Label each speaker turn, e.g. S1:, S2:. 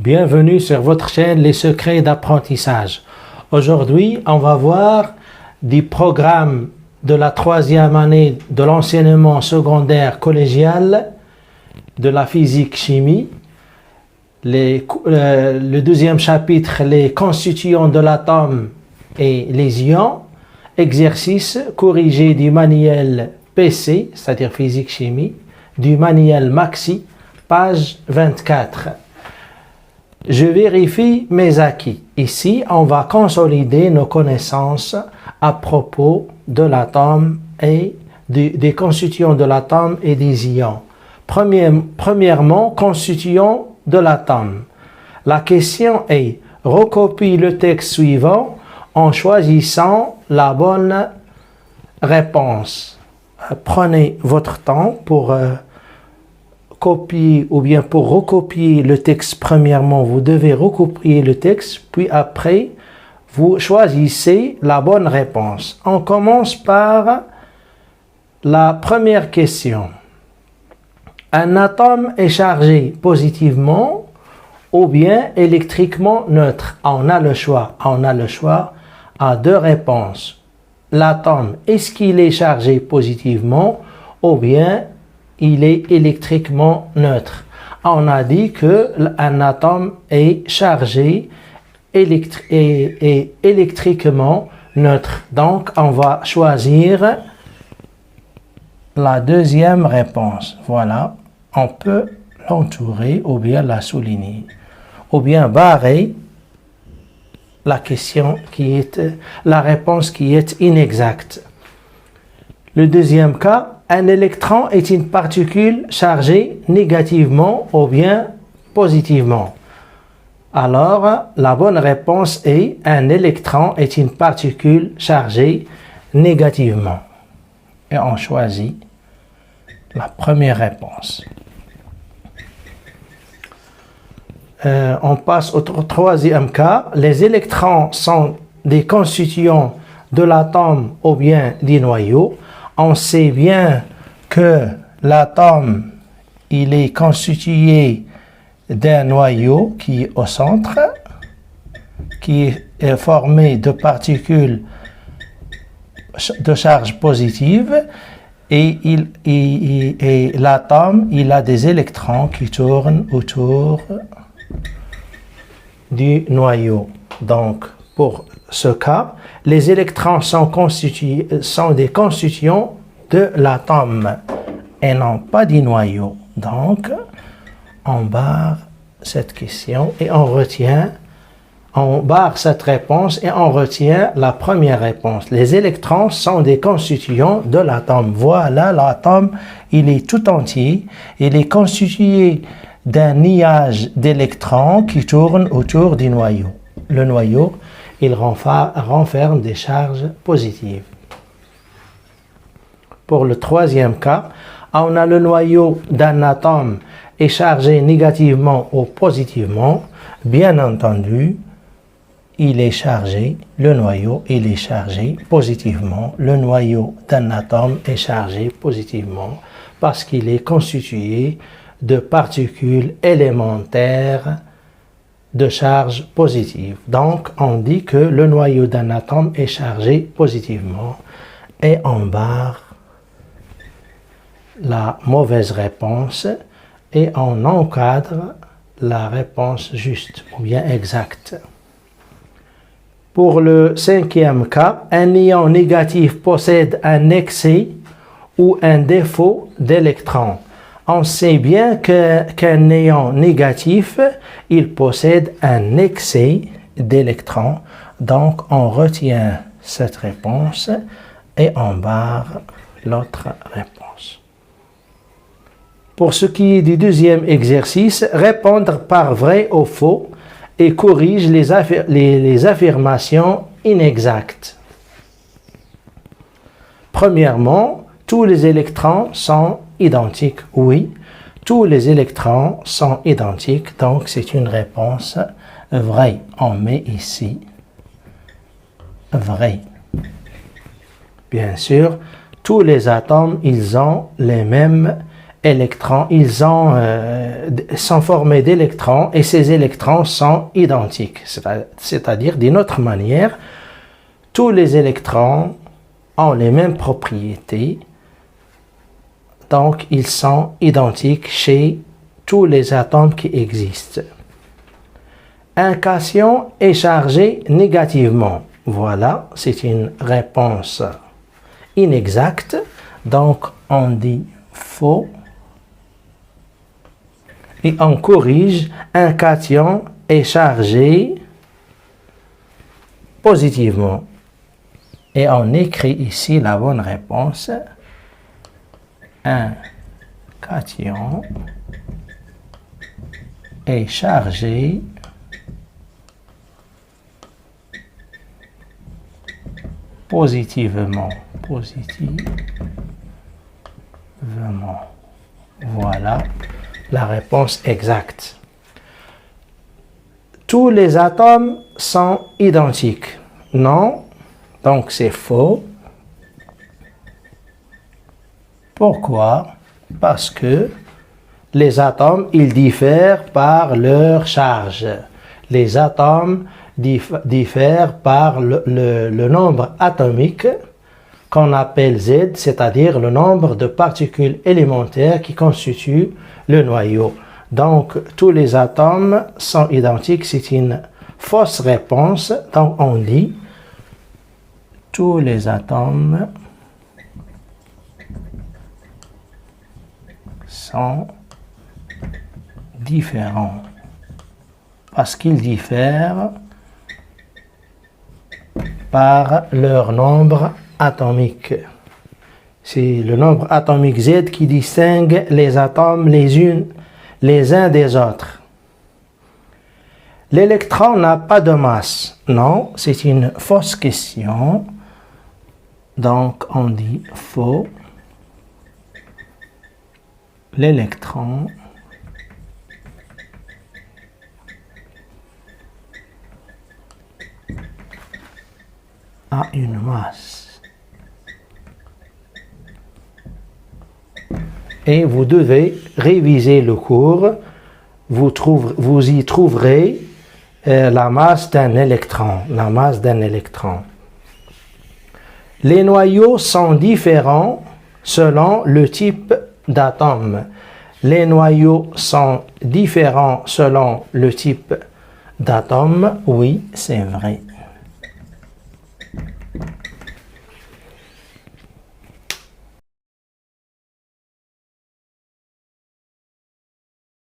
S1: Bienvenue sur votre chaîne Les Secrets d'apprentissage. Aujourd'hui, on va voir des programmes de la troisième année de l'enseignement secondaire collégial de la physique-chimie. Le deuxième chapitre, les constituants de l'atome et les ions. Exercice corrigé du manuel PC, c'est-à-dire physique-chimie, du manuel Maxi, page 24. Je vérifie mes acquis. Ici, on va consolider nos connaissances à propos de l'atome et des constituants de l'atome et des ions. Premièrement, constituants de l'atome. La question est, recopie le texte suivant en choisissant la bonne réponse. Prenez votre temps pour copier ou bien pour recopier le texte. Premièrement, vous devez recopier le texte, puis après, vous choisissez la bonne réponse. On commence par la première question. Un atome est chargé positivement ou bien électriquement neutre. On a le choix à deux réponses. L'atome, est-ce qu'il est chargé positivement ou bien il est électriquement neutre? On a dit qu'un atome est chargé électriquement neutre. Donc, on va choisir la deuxième réponse. Voilà, on peut l'entourer ou bien la souligner ou bien barrer la réponse qui est inexacte. Le deuxième cas, un électron est une particule chargée négativement ou bien positivement. Alors, la bonne réponse est un électron est une particule chargée négativement. Et on choisit la première réponse. On passe au troisième cas. Les électrons sont des constituants de l'atome ou bien du noyau. On sait bien que l'atome, il est constitué d'un noyau qui est au centre, qui est formé de particules de charge positive, et l'atome, il a des électrons qui tournent autour du noyau. Donc, pour ce cas, les électrons sont des constituants de l'atome et non pas du noyau. Donc, on barre cette question et on barre cette réponse et on retient la première réponse. Les électrons sont des constituants de l'atome. Voilà, l'atome, il est tout entier. Il est constitué d'un nuage d'électrons qui tournent autour du noyau. Le noyau, il renferme des charges positives. Pour le troisième cas, on a le noyau d'un atome est chargé négativement ou positivement. Bien entendu, le noyau, il est chargé positivement. Le noyau d'un atome est chargé positivement parce qu'il est constitué de particules élémentaires de charge positive. Donc, on dit que le noyau d'un atome est chargé positivement et on barre la mauvaise réponse et on encadre la réponse juste ou bien exacte. Pour le cinquième cas, un ion négatif possède un excès ou un défaut d'électrons. On sait bien qu'un ion négatif, il possède un excès d'électrons. Donc, on retient cette réponse et on barre l'autre réponse. Pour ce qui est du deuxième exercice, répondre par vrai ou faux et corrige les affirmations inexactes. Premièrement, tous les électrons sont identiques. Oui, tous les électrons sont identiques, donc c'est une réponse vraie. On met ici vrai. Bien sûr, tous les atomes, ils ont les mêmes électrons, sont formés d'électrons et ces électrons sont identiques. C'est-à-dire, d'une autre manière, tous les électrons ont les mêmes propriétés, donc ils sont identiques chez tous les atomes qui existent. Un cation est chargé négativement. Voilà, c'est une réponse inexacte, donc on dit faux. Et on corrige, un cation est chargé positivement. Et on écrit ici la bonne réponse. Un cation est chargé positivement. Voilà la réponse exacte. Tous les atomes sont identiques. Non, donc c'est faux. Pourquoi? Parce que les atomes, ils diffèrent par leur charge. Les atomes diffèrent par le nombre atomique qu'on appelle Z, c'est-à-dire le nombre de particules élémentaires qui constituent le noyau. Donc, tous les atomes sont identiques, c'est une fausse réponse. Donc, on dit tous les atomes sont différents parce qu'ils diffèrent par leur nombre atomique. C'est le nombre atomique Z qui distingue les atomes les uns des autres. L'électron n'a pas de masse. Non, c'est une fausse question. Donc, on dit faux. L'électron a une masse. Et vous devez réviser le cours. Vous y trouverez la masse d'un électron. La masse d'un électron. Les noyaux sont différents selon le type d'atome. Les noyaux sont différents selon le type d'atome. Oui, c'est vrai.